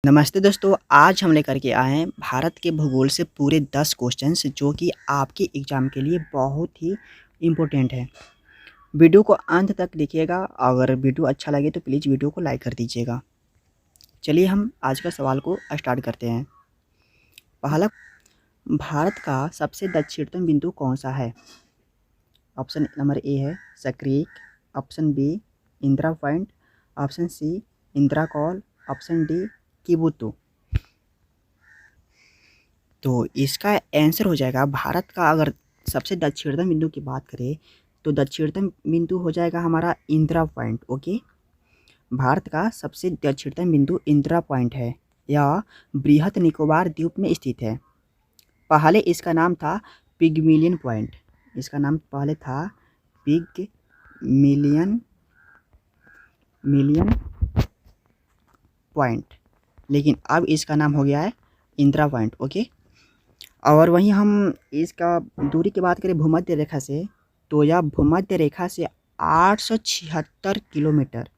नमस्ते दोस्तों, आज हम लेकर के आए हैं भारत के भूगोल से पूरे 10 क्वेश्चंस जो कि आपके एग्ज़ाम के लिए बहुत ही इम्पोर्टेंट है। वीडियो को अंत तक देखिएगा। अगर वीडियो अच्छा लगे तो प्लीज़ वीडियो को लाइक कर दीजिएगा। चलिए हम आज का सवाल को स्टार्ट करते हैं। पहला, भारत का सबसे दक्षिणतम बिंदु कौन सा है? ऑप्शन नंबर ए है Sir Creek, option B Indira point, option C Indira col, option D Kibithu. तो इसका आंसर हो जाएगा, भारत का अगर सबसे दक्षिणतम बिंदु की बात करें तो दक्षिणतम बिंदु हो जाएगा हमारा इंदिरा पॉइंट। ओके, भारत का सबसे दक्षिणतम बिंदु इंदिरा पॉइंट है। यह बृहद निकोबार द्वीप में स्थित है। पहले इसका नाम था पिगमिलियन पॉइंट। इसका नाम पहले था पिग मिलियन पॉइंट, लेकिन अब इसका नाम हो गया है इंदिरा पॉइंट। ओके, और वहीं हम इसका दूरी की बात करें भूमध्य रेखा से, तो यह भूमध्य रेखा से 876 किलोमीटर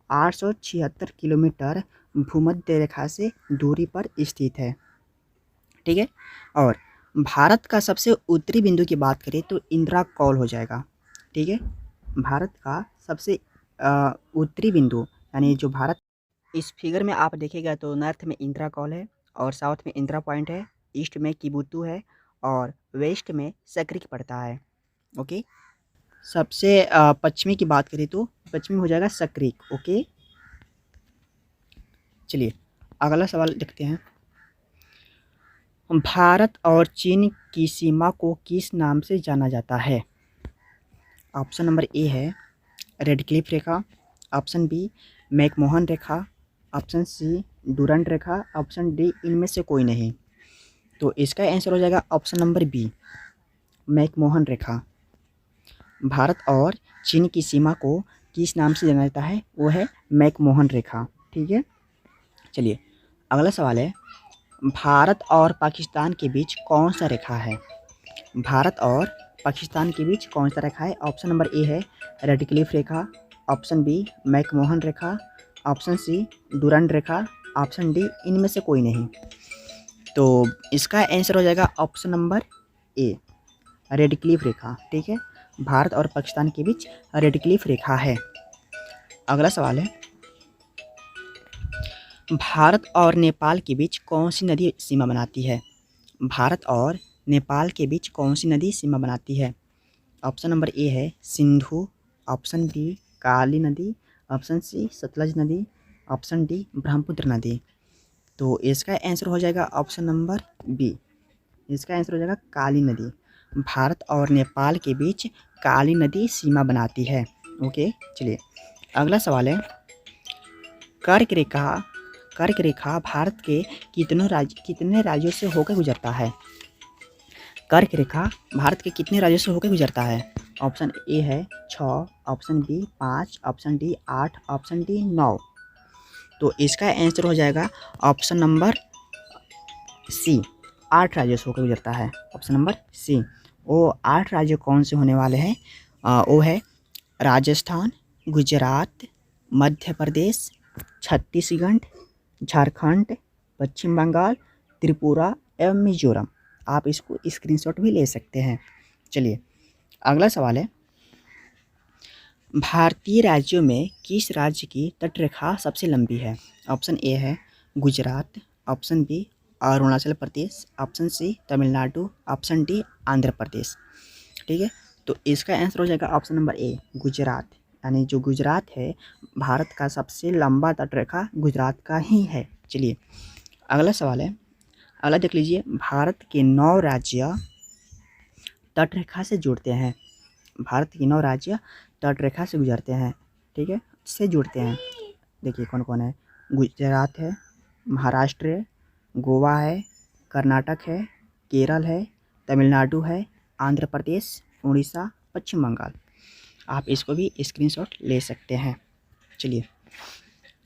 876 किलोमीटर भूमध्य रेखा से दूरी पर स्थित है। ठीक है, और भारत का सबसे उत्तरी बिंदु की बात करें तो इंदिरा कॉल हो जाएगा। ठीक है, भारत का सबसे उत्तरी बिंदु यानी जो भारत, इस फिगर में आप देखिएगा तो नॉर्थ में इंदिरा कॉल है और साउथ में इंदिरा पॉइंट है, ईस्ट में किबुतु है और वेस्ट में सक्रीक पड़ता है। ओके, सबसे पश्चिमी की बात करें तो पश्चिमी हो जाएगा सक्रीक। ओके, चलिए अगला सवाल देखते हैं। भारत और चीन की सीमा को किस नाम से जाना जाता है? ऑप्शन नंबर ए है रेड क्लिफ रेखा, ऑप्शन बी मैकमोहन रेखा, ऑप्शन सी डूरंट रेखा, ऑप्शन डी इनमें से कोई नहीं। तो इसका आंसर हो जाएगा ऑप्शन नंबर बी मैकमोहन रेखा। भारत और चीन की सीमा को किस नाम से जाना जाता है? वो है मैकमोहन रेखा। ठीक है, चलिए अगला सवाल है, भारत और पाकिस्तान के बीच कौन सा रेखा है? भारत और पाकिस्तान के बीच कौन सा रेखा है? ऑप्शन नंबर ए है रेड क्लिफ रेखा, ऑप्शन बी मैकमोहन रेखा, ऑप्शन सी डूरंट रेखा, ऑप्शन डी इनमें से कोई नहीं। तो इसका आंसर हो जाएगा option number A Radcliffe रेखा। ठीक है, भारत और पाकिस्तान के बीच रेड क्लिफ रेखा है। अगला सवाल है, भारत और नेपाल के बीच कौन सी नदी सीमा बनाती है? भारत और नेपाल के बीच कौन सी नदी सीमा बनाती है? ऑप्शन नंबर ए है सिंधु, ऑप्शन बी काली नदी, ऑप्शन सी सतलज नदी, ऑप्शन डी ब्रह्मपुत्र नदी। तो इसका आंसर हो जाएगा ऑप्शन नंबर बी, इसका आंसर हो जाएगा काली नदी। भारत और नेपाल के बीच काली नदी सीमा बनाती है। ओके, चलिए अगला सवाल है, कर्क रेखा भारत के कितने राज्यों से होकर गुजरता है? कर्क रेखा भारत के कितने राज्यों से होकर गुजरता है? ऑप्शन ए है 6, option B 5, option D 8, option D 9। तो इसका आंसर हो जाएगा ऑप्शन नंबर सी 8 राज्यों से होकर गुजरता है। Option number C. वो 8 राज्य कौन से होने वाले हैं? वो है राजस्थान, गुजरात, मध्य प्रदेश, छत्तीसगढ़, झारखंड, पश्चिम बंगाल, त्रिपुरा एवं मिजोरम। आप इसको स्क्रीनशॉट भी ले सकते हैं। चलिए अगला सवाल है, भारतीय राज्यों में किस राज्य की तटरेखा सबसे लंबी है? ऑप्शन ए है Gujarat, option B Arunachal Pradesh, option C Tamil Nadu, option D Andhra Pradesh. ठीक है, तो इसका आंसर हो जाएगा ऑप्शन नंबर ए गुजरात, यानी जो गुजरात है भारत का सबसे लंबा तटरेखा गुजरात का ही है। चलिए अगला सवाल है, अगला देख लीजिए, भारत के 9 राज्य तटरेखा से जुड़ते हैं। भारत के 9 राज्य तटरेखा से गुजरते हैं। ठीक है, से जुड़ते हैं। देखिए कौन कौन है, गुजरात है, महाराष्ट्र है, गोवा है, कर्नाटक है, केरल है, तमिलनाडु है, आंध्र प्रदेश, उड़ीसा, पश्चिम बंगाल। आप इसको भी स्क्रीनशॉट ले सकते हैं। चलिए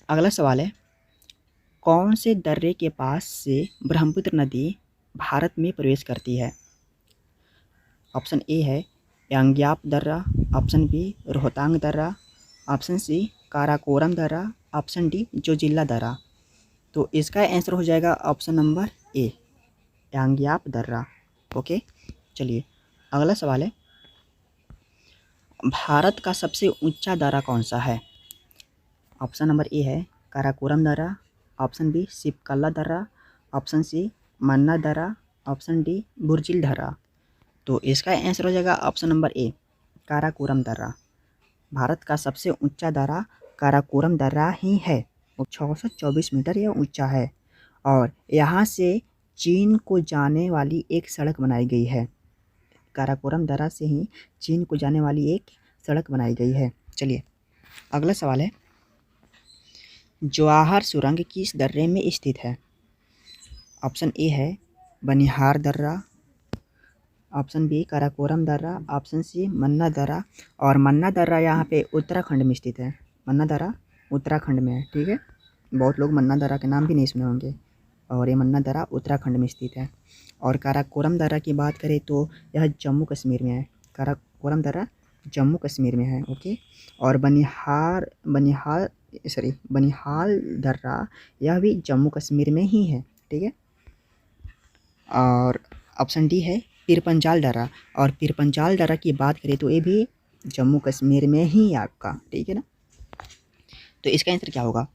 अगला सवाल है, कौन से दर्रे के पास से ब्रह्मपुत्र नदी भारत में प्रवेश करती है? ऑप्शन ए है यांग्याप दर्रा, ऑप्शन बी रोहतांग दर्रा, ऑप्शन सी काराकोरम दर्रा, ऑप्शन डी जोजिला दर्रा। तो इसका आंसर हो जाएगा ऑप्शन नंबर ए, यांग्याप दर्रा। ओके, चलिए अगला सवाल है, भारत का सबसे ऊंचा दर्रा कौन सा है? ऑप्शन नंबर ए है काराकोरम दर्रा, ऑप्शन बी सिपकाला दर्रा, ऑप्शन सी मन्ना दर्रा, ऑप्शन डी बुर्जिल दर्रा। तो इसका आंसर हो जाएगा ऑप्शन नंबर ए, काराकोरम दर्रा। भारत का सबसे ऊंचा दर्रा काराकोरम दर्रा ही है। वो 624 मीटर यह ऊंचा है और यहाँ से चीन को जाने वाली एक सड़क बनाई गई है। काराकोरम दर्रा से ही चीन को जाने वाली एक सड़क बनाई गई है। चलिए अगला सवाल है, जवाहर सुरंग किस दर्रे में स्थित है? ऑप्शन ए है बनिहार दर्रा, ऑप्शन बी काराकोरम दर्रा, ऑप्शन सी मन्ना दर्रा। और मन्ना दर्रा यहाँ पे उत्तराखंड में स्थित है। मन्ना दर्रा उत्तराखंड में है, ठीक है। बहुत लोग मन्ना दर्रा के नाम भी नहीं सुने होंगे और ये मन्ना दर्रा उत्तराखंड में स्थित है। और काराकोरम दर्रा की बात करें तो यह जम्मू कश्मीर में है। काराकोरम दर्रा जम्मू कश्मीर में है। ओके, और बनिहाल दर्रा यह भी जम्मू कश्मीर में ही है, ठीक है। और ऑप्शन डी है पीरपंजाल दर्रा, और पीरपंजाल दर्रा की बात करें तो ये भी जम्मू कश्मीर में ही है आपका, ठीक है ना। तो इसका आंसर क्या होगा?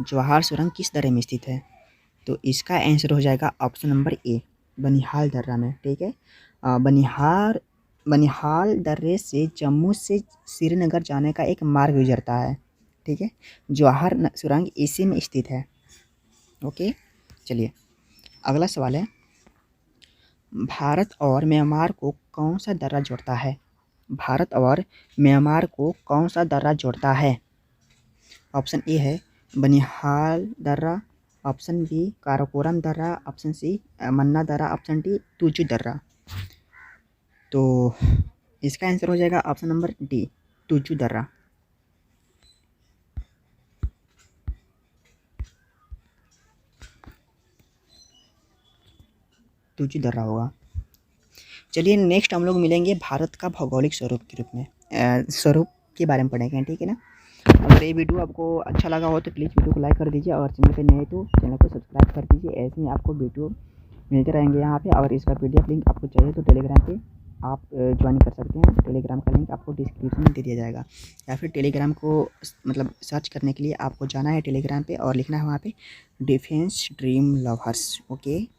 जवाहर सुरंग किस दर्रे में स्थित है? तो इसका आंसर हो जाएगा ऑप्शन नंबर ए, बनिहाल दर्रा में, ठीक है। बनिहाल दर्रे से जम्मू से श्रीनगर जाने का एक मार्ग गुजरता है, ठीक है। जवाहर सुरंग इसी में स्थित है। ओके, चलिए अगला सवाल है, भारत और म्यांमार को कौन सा दर्रा जोड़ता है? भारत और म्यांमार को कौन सा दर्रा जोड़ता है? ऑप्शन ए है बनिहाल दर्रा, ऑप्शन बी काराकोरम दर्रा, ऑप्शन सी मन्ना दर्रा, ऑप्शन डी तुजू दर्रा। तो इसका आंसर हो जाएगा ऑप्शन नंबर डी, तुजू दर्रा। तुजू दर्रा होगा। चलिए नेक्स्ट हम लोग मिलेंगे भारत का भौगोलिक स्वरूप के रूप में, स्वरूप के बारे में पढ़ेंगे, ठीक है ना। अगर ये वीडियो आपको अच्छा लगा हो तो प्लीज़ वीडियो को लाइक कर दीजिए और चैनल पे नए तो चैनल को सब्सक्राइब कर दीजिए। ऐसे ही आपको वीडियो मिलते रहेंगे यहाँ पे। और इसका PDF लिंक आपको चाहिए तो टेलीग्राम पे आप ज्वाइन कर सकते हैं। टेलीग्राम का लिंक आपको डिस्क्रिप्शन में दे दिया जाएगा, या फिर टेलीग्राम को मतलब सर्च करने के लिए आपको जाना है टेलीग्राम पे और लिखना है वहाँ पे डिफेंस ड्रीम लवर्स। ओके।